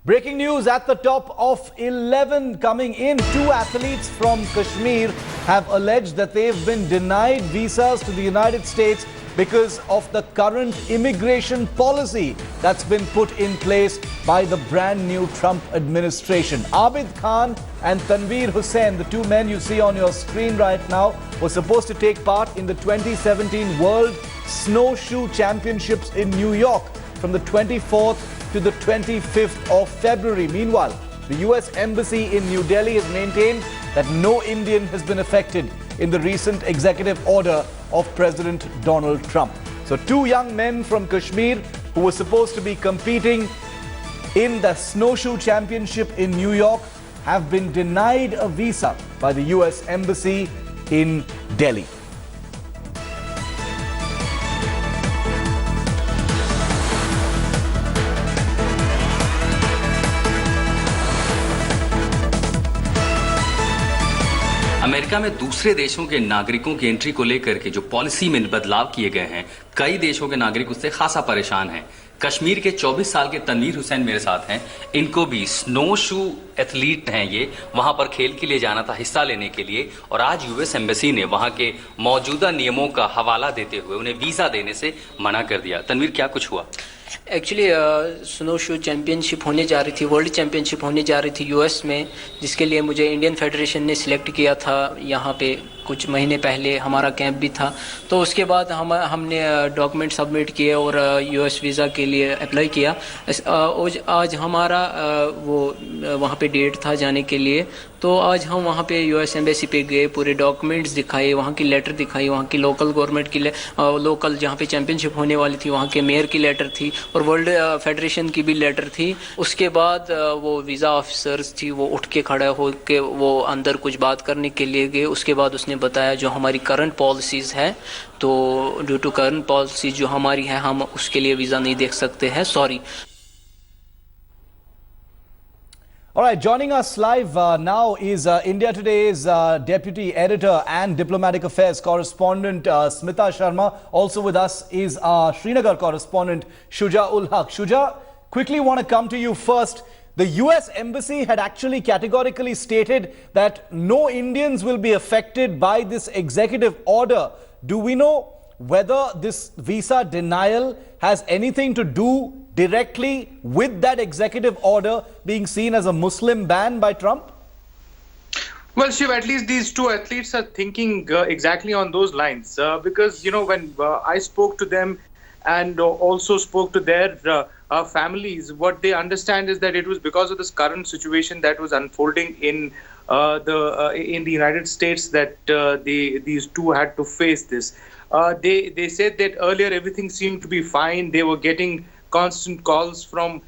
Breaking news at the top of 11 coming in. Two athletes from Kashmir have alleged that they've been denied visas to the United States because of the current immigration policy that's been put in place by the brand new Trump administration. Abid Khan and Tanveer Hussain, the two men you see on your screen right now, were supposed to take part in the 2017 World Snowshoe Championships in New York from the 24th to the 25th of February. Meanwhile, the US Embassy in New Delhi has maintained that no Indian has been affected in the recent executive order of President Donald Trump. So two young men from Kashmir who were supposed to be competing in the Snowshoe Championship in New York have been denied a visa by the US Embassy in Delhi. America में दूसरे देशों के नागरिकों की entry को लेकर के जो पॉलिसी में बदलाव किए गए हैं, कई देशों के नागरिक उससे खासा परेशान हैं। कश्मीर के 24 साल के तनवीर हुसैन मेरे साथ हैं। इनको भी स्नो शू एथलीट हैं, ये वहां पर खेल के लिए जाना था हिस्सा लेने के लिए, और आज यूएस एम्बेसी ने वहां के मौजूदा नियमों का हवाला देते हुए उन्हें वीजा देने से मना कर दिया। तनवीर, क्या कुछ हुआ? एक्चुअली स्नो शू चैम्पियनशिप होने जा रही थी, वर्ल्ड चैम्पियनशिप होने जा रही थी यूएस में, जिसके लिए मुझे इंडियन फेडरेशन ने सिलेक्ट किया था। यहाँ पे कुछ महीने पहले हमारा कैंप भी था, तो उसके बाद हमने डॉक्यूमेंट सबमिट किए और यूएस वीज़ा के लिए अप्लाई किया। आज हमारा वो वहाँ पे डेट था जाने के लिए, तो आज हम वहाँ पे यूएस एम्बेसी पे गए, पूरे डॉक्यूमेंट्स दिखाए, वहाँ की लेटर दिखाई, वहाँ की लोकल गवर्नमेंट की लोकल जहाँ पे चैम्पियनशिप होने वाली थी वहाँ के मेयर की लेटर थी और वर्ल्ड फेडरेशन की भी लेटर थी। उसके बाद वो वीज़ा ऑफिसर्स थी, वो उठ के खड़ा हो के वो अंदर कुछ बात करने के लिए गए। उसके बाद उसने बताया जो हमारी करंट पॉलिसीज़ है, तो ड्यू टू करंट पॉलिसी जो हमारी है, हम उसके लिए वीज़ा नहीं देख सकते हैं, sorry. All right, joining us live now is India Today's Deputy Editor and Diplomatic Affairs Correspondent Smita Sharma. Also with us is our Srinagar correspondent Shuja ul Haq. Shuja, quickly want to come to you first. The US Embassy had actually categorically stated that no Indians will be affected by this executive order. Do we know whether this visa denial has anything to do directly with that executive order being seen as a Muslim ban by Trump? Well, Shiv, at least these two athletes are thinking exactly on those lines. Because, you know, when I spoke to them and also spoke to their families, what they understand is that it was because of this current situation that was unfolding in the United States that these two had to face this. They said that earlier everything seemed to be fine. They were getting constant calls from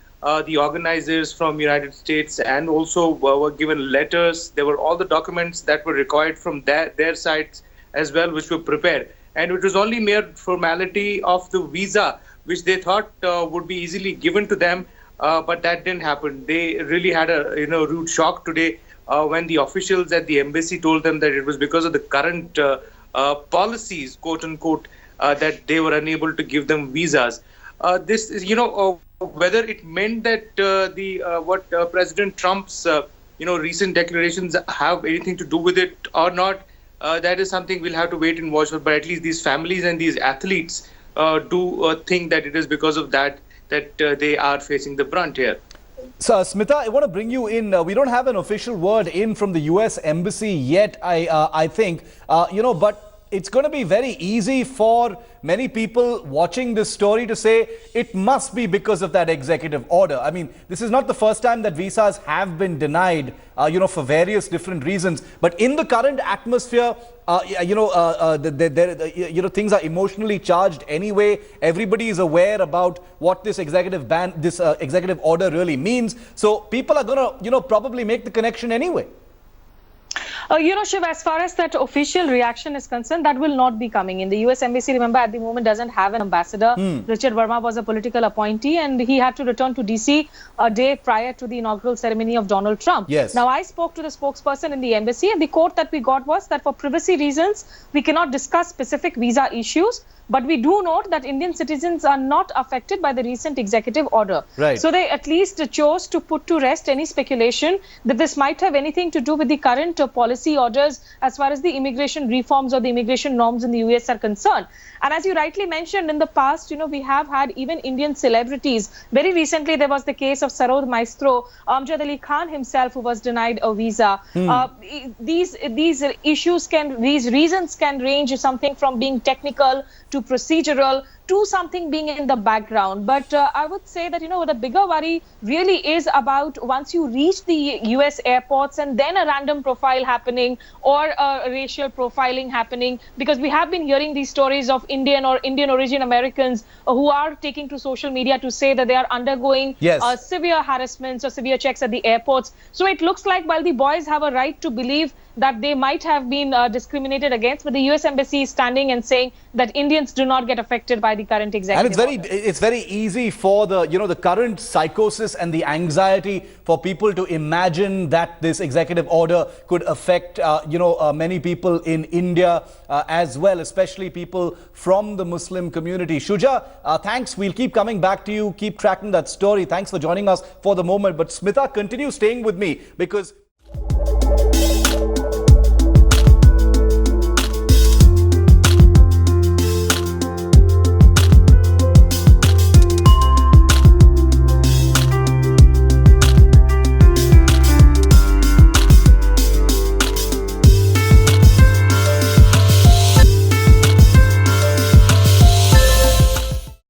the organizers from United States, and also were given letters. There were all the documents that were required from their sides as well, which were prepared. And it was only mere formality of the visa, which they thought would be easily given to them, but that didn't happen. They really had a rude shock today when the officials at the embassy told them that it was because of the current policies, quote unquote, that they were unable to give them visas. This is, whether it meant that what President Trump's, recent declarations have anything to do with it or not, that is something we'll have to wait and watch for. But at least these families and these athletes do think that it is because of that they are facing the brunt here. So, Smita, I want to bring you in. We don't have an official word in from the US Embassy yet, I think, but it's going to be very easy for many people watching this story to say it must be because of that executive order. I mean, this is not the first time that visas have been denied, for various different reasons. But in the current atmosphere, things are emotionally charged anyway. Everybody is aware about what this executive order really means. So people are going to, probably make the connection anyway. Shiv, as far as that official reaction is concerned, that will not be coming in. The US Embassy, remember, at the moment doesn't have an ambassador. Richard Verma was a political appointee and he had to return to DC a day prior to the inaugural ceremony of Donald Trump. Yes. Now, I spoke to the spokesperson in the embassy, and the quote that we got was that for privacy reasons, we cannot discuss specific visa issues. But we do note that Indian citizens are not affected by the recent executive order. Right. So they at least chose to put to rest any speculation that this might have anything to do with the current policy orders as far as the immigration reforms or the immigration norms in the US are concerned. And as you rightly mentioned, in the past, we have had even Indian celebrities. Very recently, there was the case of Sarod Maestro, Amjad Ali Khan himself, who was denied a visa. These reasons can range something from being technical to procedural to something being in the background. But I would say that, the bigger worry really is about once you reach the US airports and then a random profile happening or a racial profiling happening, because we have been hearing these stories of Indian or Indian origin Americans who are taking to social media to say that they are undergoing severe harassments or severe checks at the airports. So it looks like while the boys have a right to believe that they might have been discriminated against, but the US Embassy is standing and saying that Indians do not get affected by the current executive order. It's very easy for the current psychosis and the anxiety for people to imagine that this executive order could affect many people in India as well, especially people from the Muslim community. Shuja, thanks. We'll keep coming back to you, keep tracking that story. Thanks for joining us for the moment. But Smita, continue staying with me, because